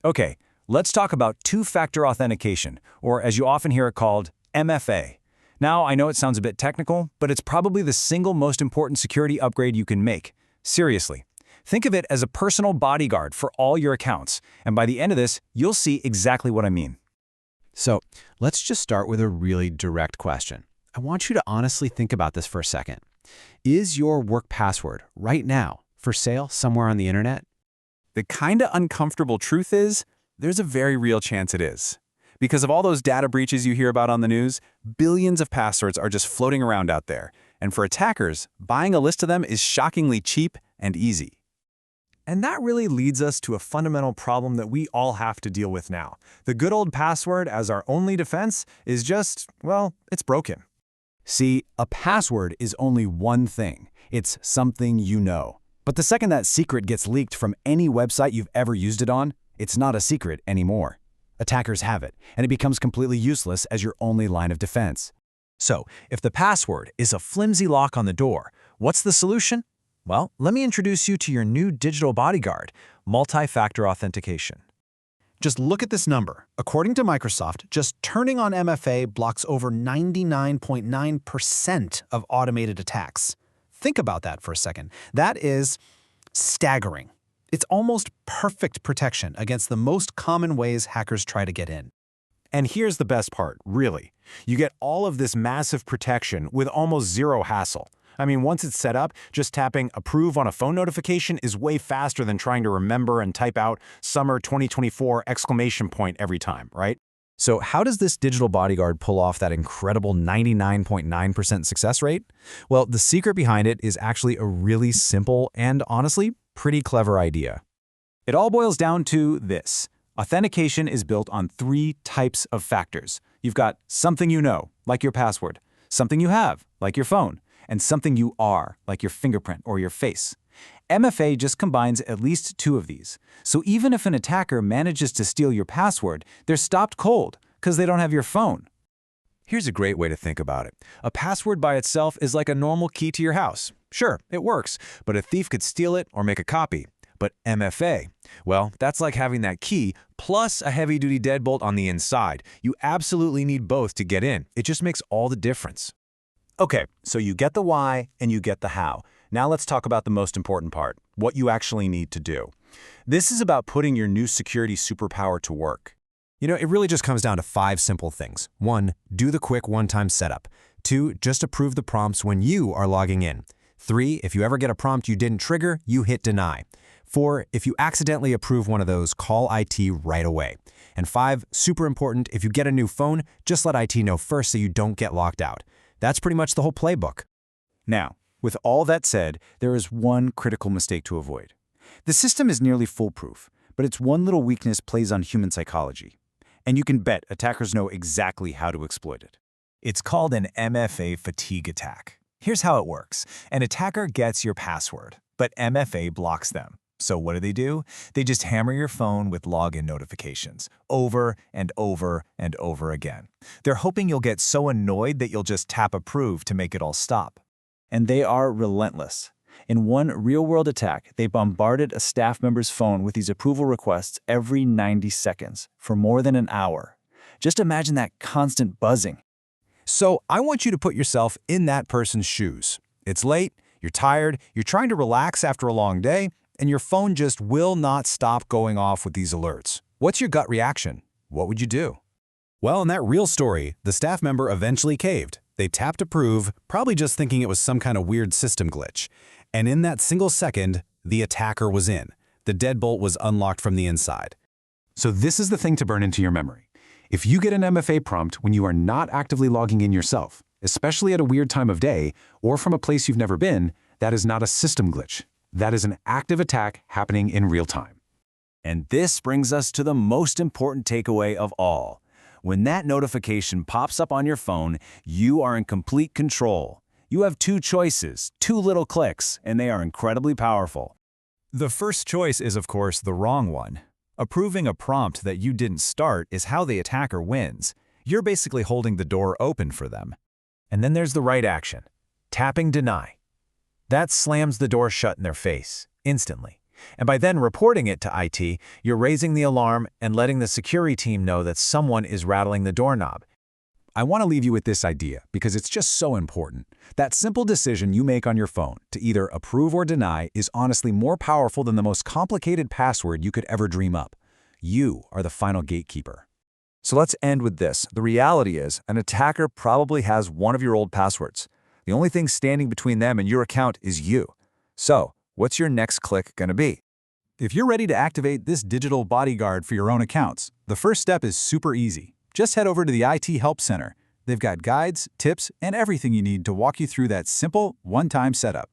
Okay, let's talk about two-factor authentication, or as you often hear it called, MFA. Now, I know it sounds a bit technical, but it's probably the single most important security upgrade you can make. Seriously. Think of it as a personal bodyguard for all your accounts, and by the end of this, you'll see exactly what I mean. So let's just start with a really direct question. I want you to honestly think about this for a second. Is your work password right now for sale somewhere on the internet? The kinda uncomfortable truth is, there's a very real chance it is. Because of all those data breaches you hear about on the news, billions of passwords are just floating around out there. And for attackers, buying a list of them is shockingly cheap and easy. And that really leads us to a fundamental problem that we all have to deal with now. The good old password as our only defense is just, well, it's broken. See, a password is only one thing. It's something you know. But the second that secret gets leaked from any website you've ever used it on, it's not a secret anymore. Attackers have it, and it becomes completely useless as your only line of defense. So, if the password is a flimsy lock on the door, what's the solution? Well, let me introduce you to your new digital bodyguard, multi-factor authentication. Just look at this number. According to Microsoft, just turning on MFA blocks over 99.9% of automated attacks. Think about that for a second. That is staggering. It's almost perfect protection against the most common ways hackers try to get in. And here's the best part, really. You get all of this massive protection with almost zero hassle. I mean, once it's set up, just tapping approve on a phone notification is way faster than trying to remember and type out summer 2024 exclamation point every time, right? So how does this digital bodyguard pull off that incredible 99.9% success rate? Well, the secret behind it is actually a really simple and honestly pretty clever idea. It all boils down to this. Authentication is built on three types of factors. You've got something you know, like your password, something you have, like your phone, and something you are, like your fingerprint or your face. MFA just combines at least two of these. So even if an attacker manages to steal your password, they're stopped cold because they don't have your phone. Here's a great way to think about it. A password by itself is like a normal key to your house. Sure, it works, but a thief could steal it or make a copy. But MFA, well, that's like having that key plus a heavy-duty deadbolt on the inside. You absolutely need both to get in. It just makes all the difference. Okay, so you get the why and you get the how. Now let's talk about the most important part, what you actually need to do. This is about putting your new security superpower to work. You know, it really just comes down to 5 simple things. 1, do the quick one-time setup. 2, just approve the prompts when you are logging in. 3, if you ever get a prompt you didn't trigger, you hit deny. 4, if you accidentally approve one of those, call IT right away. And 5, super important, if you get a new phone, just let IT know first so you don't get locked out. That's pretty much the whole playbook. Now, with all that said, there is one critical mistake to avoid. The system is nearly foolproof, but its one little weakness plays on human psychology. And you can bet attackers know exactly how to exploit it. It's called an MFA fatigue attack. Here's how it works. An attacker gets your password, but MFA blocks them. So what do? They just hammer your phone with login notifications over and over and over again. They're hoping you'll get so annoyed that you'll just tap approve to make it all stop. And they are relentless. In one real-world attack, they bombarded a staff member's phone with these approval requests every 90 seconds for more than an hour. Just imagine that constant buzzing. So I want you to put yourself in that person's shoes. It's late, you're tired, you're trying to relax after a long day, and your phone just will not stop going off with these alerts. What's your gut reaction? What would you do? Well, in that real story, the staff member eventually caved. They tapped approve, probably just thinking it was some kind of weird system glitch. And in that single second, the attacker was in. The deadbolt was unlocked from the inside. So this is the thing to burn into your memory. If you get an MFA prompt when you are not actively logging in yourself, especially at a weird time of day or from a place you've never been, that is not a system glitch. That is an active attack happening in real time. And this brings us to the most important takeaway of all. When that notification pops up on your phone, you are in complete control. You have two choices, 2 little clicks, and they are incredibly powerful. The first choice is, of course, the wrong one. Approving a prompt that you didn't start is how the attacker wins. You're basically holding the door open for them. And then there's the right action, tapping deny. That slams the door shut in their face, instantly. And by then reporting it to IT, you're raising the alarm and letting the security team know that someone is rattling the doorknob. I want to leave you with this idea because it's just so important. That simple decision you make on your phone to either approve or deny is honestly more powerful than the most complicated password you could ever dream up. You are the final gatekeeper. So let's end with this. The reality is, an attacker probably has one of your old passwords. The only thing standing between them and your account is you. So, what's your next click going to be? If you're ready to activate this digital bodyguard for your own accounts, the first step is super easy. Just head over to the IT Help Center. They've got guides, tips, and everything you need to walk you through that simple, one-time setup.